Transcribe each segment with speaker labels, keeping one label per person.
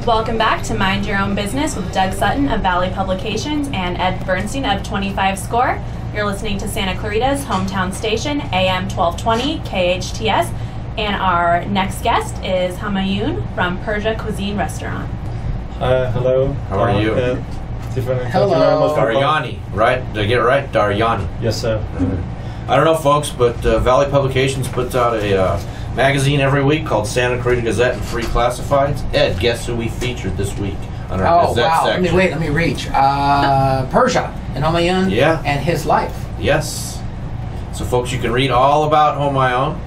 Speaker 1: Welcome back to Mind Your Own Business with Doug Sutton of Valley Publications and Ed Bernstein of 25 Score. You're listening to Santa Clarita's hometown station, AM 1220 KHTS, and our next guest is Homayoun from Persia Cuisine restaurant.
Speaker 2: Hello.
Speaker 3: How are you?
Speaker 2: Hello.
Speaker 3: Daryani, right? Did I get it right? Daryani.
Speaker 2: Yes, sir.
Speaker 3: I don't know, folks, but Valley Publications puts out a magazine every week called Santa Clarita Gazette and Free Classifieds. Ed, guess who we featured this week on our Gazette section?
Speaker 4: Let me reach. Persia and Homayoun and his life.
Speaker 3: Yes. So, folks, you can read all about Homayoun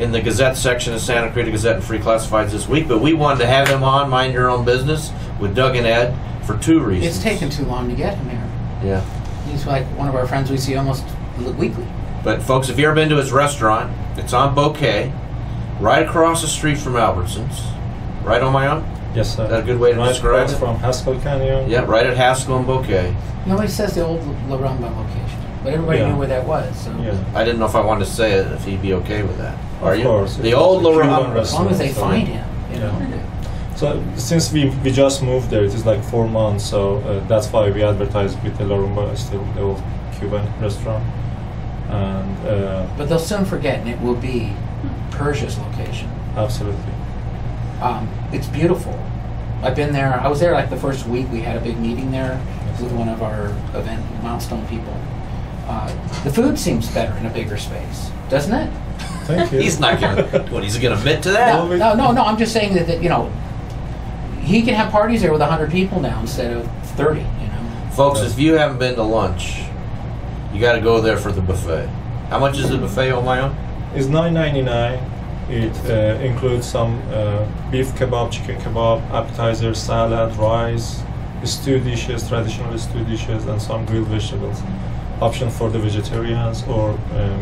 Speaker 3: in the Gazette section of Santa Clarita Gazette and Free Classifieds this week, but we wanted to have him on Mind Your Own Business with Doug and Ed for two reasons.
Speaker 4: It's taken too long to get him here.
Speaker 3: Yeah.
Speaker 4: He's like one of our friends we see almost weekly.
Speaker 3: But, folks, if you've ever been to his restaurant, it's on Bouquet, right across the street from Albertsons. Right, Homayoun?
Speaker 2: Yes, sir.
Speaker 3: Is that a good way to describe it?
Speaker 2: From Haskell Canyon.
Speaker 3: Yeah, right at Haskell and Bouquet.
Speaker 4: Nobody says the old La Rumba location, but everybody knew where that was. So.
Speaker 2: Yeah.
Speaker 3: I didn't know if I wanted to say it, if he'd be okay with that. Are you?
Speaker 2: Of course.
Speaker 3: The old La Rumba.
Speaker 4: As long as they find him, you know.
Speaker 2: So since we just moved there, it is like 4 months, so that's why we advertise with the La Rumba, still the old Cuban restaurant. And
Speaker 4: but they'll soon forget, and it will be Persia's location.
Speaker 2: Absolutely.
Speaker 4: It's beautiful. I've been there. I was there like the first week. We had a big meeting there with one of our event milestone people. The food seems better in a bigger space, doesn't it?
Speaker 2: Thank you.
Speaker 3: He's not going to, what, he's going to admit to that?
Speaker 4: No. I'm just saying that you know, he can have parties there with 100 people now instead of 30. You know.
Speaker 3: Folks, if you haven't been to lunch, you got to go there for the buffet. How much is the buffet, Homayoun?
Speaker 2: It's $9.99. It includes some beef kebab, chicken kebab, appetizer, salad, rice, stew dishes, traditional stew dishes, and some grilled vegetables. Option for the vegetarians or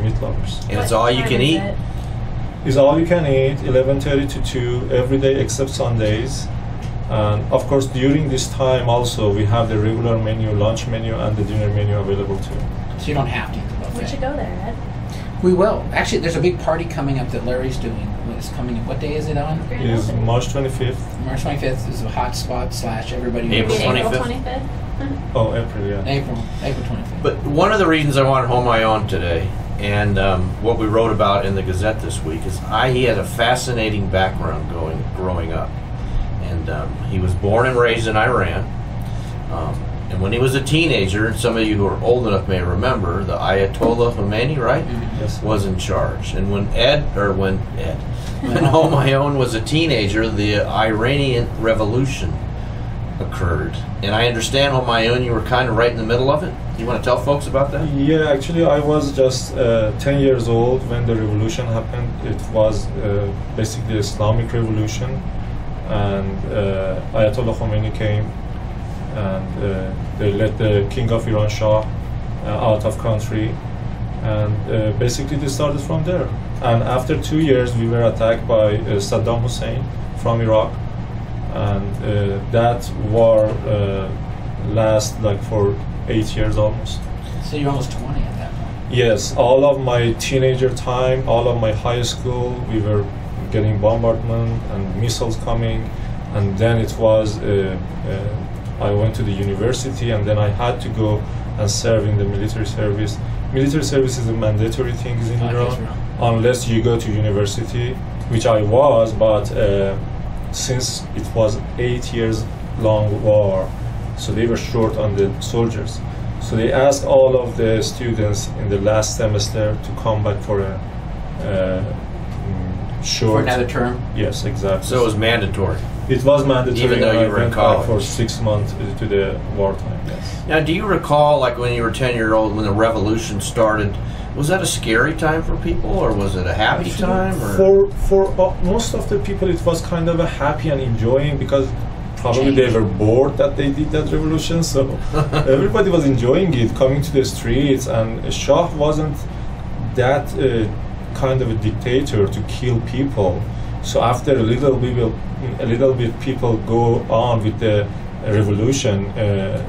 Speaker 2: meat lovers.
Speaker 3: And it's all you can eat?
Speaker 2: It's all you can eat, 11:30 to 2, every day except Sundays. And of course, during this time also, we have the regular menu, lunch menu, and the dinner menu available too.
Speaker 4: So you don't have to eat the buffet.
Speaker 1: We should go there, Ed.
Speaker 4: We will. Actually, there's a big party coming up that Larry's doing. It's coming. What day is it on?
Speaker 2: It is March 25th.
Speaker 4: March 25th is a hot spot / everybody.
Speaker 3: April 25th.
Speaker 1: April 25th?
Speaker 2: Oh, April, yeah.
Speaker 4: April 25th.
Speaker 3: But one of the reasons I wanted Homayoun today, and what we wrote about in the Gazette this week, is he had a fascinating background growing up. And he was born and raised in Iran. And when he was a teenager, some of you who are old enough may remember, the Ayatollah Khomeini, right, was in charge. And when Homayoun was a teenager, the Iranian Revolution occurred. And I understand, Homayoun, you were kind of right in the middle of it. Do you want to tell folks about that?
Speaker 2: Yeah, actually I was just 10 years old when the revolution happened. It was basically the Islamic revolution. And Ayatollah Khomeini came and they let the king of Iran, Shah, out of country, and basically they started from there. And after 2 years we were attacked by Saddam Hussein from Iraq, and that war lasted like for 8 years almost.
Speaker 4: So you're almost 20 at that point.
Speaker 2: Yes, all of my teenager time, all of my high school, we were getting bombardment and missiles coming, and then it was I went to the university, and then I had to go and serve in the military service. Military service is a mandatory thing in Iran, unless you go to university, which I was, but since it was 8 years long war, so they were short on the soldiers. So they asked all of the students in the last semester to come back for a short...
Speaker 4: For another term?
Speaker 2: Yes, exactly.
Speaker 3: So it was mandatory?
Speaker 2: It was mandatory.
Speaker 3: Even though you were in college?
Speaker 2: For 6 months to the wartime, yes.
Speaker 3: Now, do you recall, like when you were 10-year-old, when the revolution started, was that a scary time for people, or was it a happy time? Or?
Speaker 2: For most of the people, it was kind of a happy and enjoying, because probably they were bored that they did that revolution, so everybody was enjoying it, coming to the streets, and Shah wasn't that kind of a dictator to kill people. So after a little bit people go on with the revolution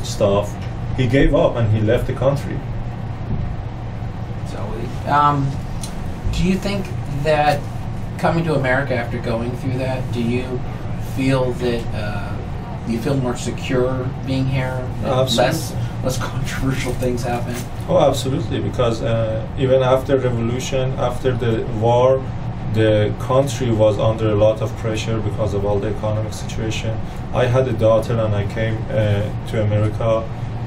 Speaker 2: stuff, he gave up and he left the country.
Speaker 4: So, do you think that coming to America after going through that, do you feel that Do you feel more secure being here?
Speaker 2: Absolutely.
Speaker 4: Less controversial things happen?
Speaker 2: Oh, absolutely, because even after revolution, after the war, the country was under a lot of pressure because of all the economic situation. I had a daughter and I came to America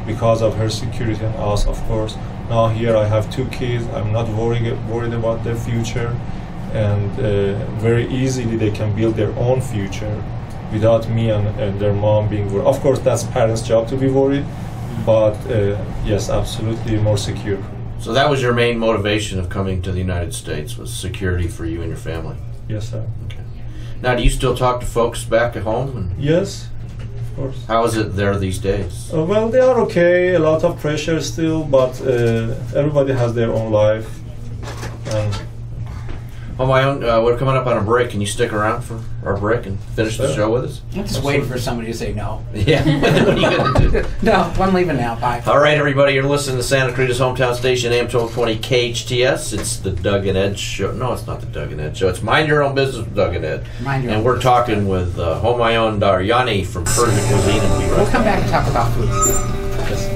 Speaker 2: because of her security and us, of course. Now here I have 2 kids. I'm not worried about their future, and very easily they can build their own future without me and their mom being worried. Of course, that's parents' job to be worried, but yes, absolutely more secure.
Speaker 3: So that was your main motivation of coming to the United States, was security for you and your family?
Speaker 2: Yes, sir.
Speaker 3: Okay. Now, do you still talk to folks back at home?
Speaker 2: Yes, of course.
Speaker 3: How is it there these days?
Speaker 2: Well, they are okay. A lot of pressure still, but everybody has their own life. And
Speaker 3: Homayoun, we're coming up on a break. Can you stick around for our break and finish the show with us?
Speaker 4: I'm just waiting for somebody to say no.
Speaker 3: Yeah. What are you going to do?
Speaker 4: No, I'm leaving now. Bye.
Speaker 3: All right, everybody, you're listening to Santa Clarita's hometown station, AM 1220 KHTS. It's the Doug and Ed show. No, it's not the Doug and Ed show. It's Mind Your Own Business with Doug and Ed. And we're talking with Homayoun Daryani from Persia Cuisine. And
Speaker 4: we'll come back and talk about food.
Speaker 2: yes.